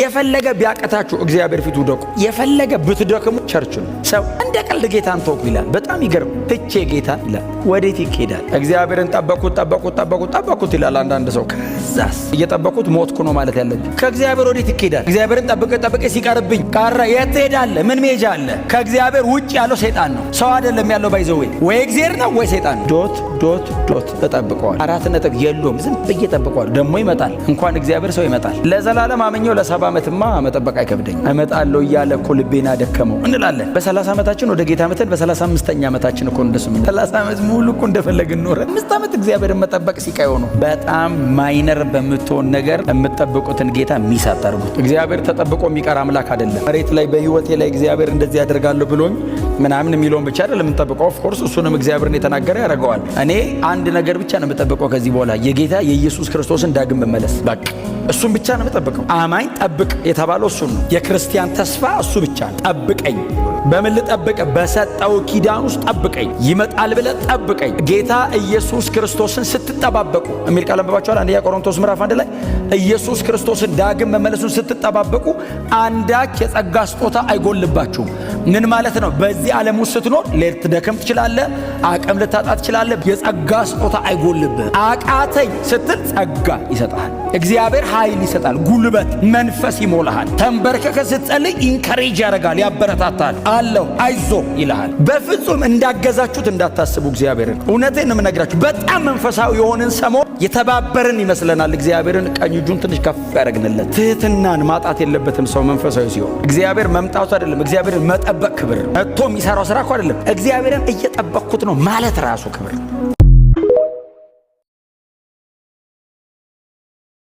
የፈለገ ቢያቀታችሁ እግዚአብሔር ፊት ውደቁ። የፈለገ ብትደክሙ ቸርች ነው። ሰው እንደ ቀልድ ጌታን ተውኩ ይላል። በጣም ይገርም። ትቼ ጌታ ይላል። ወዴት ይኬዳል? እግዚአብሔርን ጠበቁት ይላል አንዳንድ ሰው። ከዛስ እየጠበቁት ሞትኩ ነው ማለት ያለብኝ። ከእግዚአብሔር ወዴት ይኬዳል? እግዚአብሔርን ጠብቄ ሲቀርብኝ ቀረ። የት ትሄዳለህ? ምን ሜጃ አለ? ከእግዚአብሔር ውጭ ያለው ሰይጣን ነው። ሰው አይደለም ያለው። ባይዘው ወይ እግዚአብሔር ነው ወይ ሰይጣን ነው። ዶት ተጠብቀዋል። 4 ነጥብ የለውም። ዝም ብዬ ጠብቀዋል። ደግሞ ይመጣል። እንኳን እግዚአብሔር ሰው ይመጣል። ለዘላለም አመኘው ለ70 ዓመትማ መጠበቅ አይከብደኝ። እመጣለሁ እያለ እኮ ልቤና ደከመው እንላለን። በ30 ዓመታችን ወደ ጌታ መተን በ35ኛ ዓመታችን እኮ እንደሱ 30 ዓመት ሙሉ እኮ እንደፈለግን ኖረ። 5 ዓመት እግዚአብሔርን መጠበቅ ሲቃየው ነው። በጣም ማይነር በምትሆን ነገር የምትጠብቁትን ጌታ ሚስ አታርጉት። እግዚአብሔር ተጠብቆ የሚቀር አምላክ አይደለም። መሬት ላይ በህይወቴ ላይ እግዚአብሔር እንደዚህ ያደርጋለሁ ብሎኝ ምናምን የሚለውን ብቻ አይደለም የምንጠብቀው። ኦፍ ኮርስ እሱንም እግዚአብሔርን የተናገረ ያደርገዋል። እኔ አንድ ነገር ብቻ ነው የምጠብቀው ከዚህ በኋላ የጌታ የኢየሱስ ክርስቶስን ዳግም መመለስ። በቃ እሱን ብቻ ነው የምጠብቀው። አማኝ ጠብቅ የተባለው እሱን ነው። የክርስቲያን ተስፋ እሱ ብቻ ነው። ጠብቀኝ። በምን ልጠብቅ? በሰጠው ኪዳን ውስጥ ጠብቀኝ። ይመጣል ብለህ ጠብቀኝ። ጌታ ኢየሱስ ክርስቶስን ስትጠባበቁ የሚል ቃል አንብባችኋል። 1 ቆሮንቶስ ምዕራፍ 1 ላይ ኢየሱስ ክርስቶስን ዳግም መመለሱን ስትጠባበቁ አንዳች የጸጋ ስጦታ አይጎልባችሁም። ምን ማለት ነው? በዚህ ዓለም ውስጥ ስትኖር ልትደክም ትችላለህ፣ አቅም ልታጣ ትችላለህ። የጸጋ ስጦታ አይጎልብህ። አቃተኝ ስትል ጸጋ ይሰጣል። እግዚአብሔር ኃይል ይሰጣል፣ ጉልበት፣ መንፈስ ይሞላሃል። ተንበርከከ ስትጸልይ ኢንካሬጅ ያደርጋል፣ ያበረታታል። አለው አይዞ ይልሃል። በፍጹም እንዳገዛችሁት እንዳታስቡ እግዚአብሔርን። እውነቴን ነው የምነግራችሁ። በጣም መንፈሳዊ የሆንን ሰሞን የተባበርን ይመስለናል። እግዚአብሔርን ቀኝ እጁን ትንሽ ከፍ ያደርግንለት። ትህትናን ማጣት የለበትም ሰው መንፈሳዊ ሲሆን። እግዚአብሔር መምጣቱ አይደለም፣ እግዚአብሔርን መጠበቅ ክብር። መጥቶ የሚሰራው ስራ እኮ አይደለም። እግዚአብሔርን እየጠበቅኩት ነው ማለት ራሱ ክብር።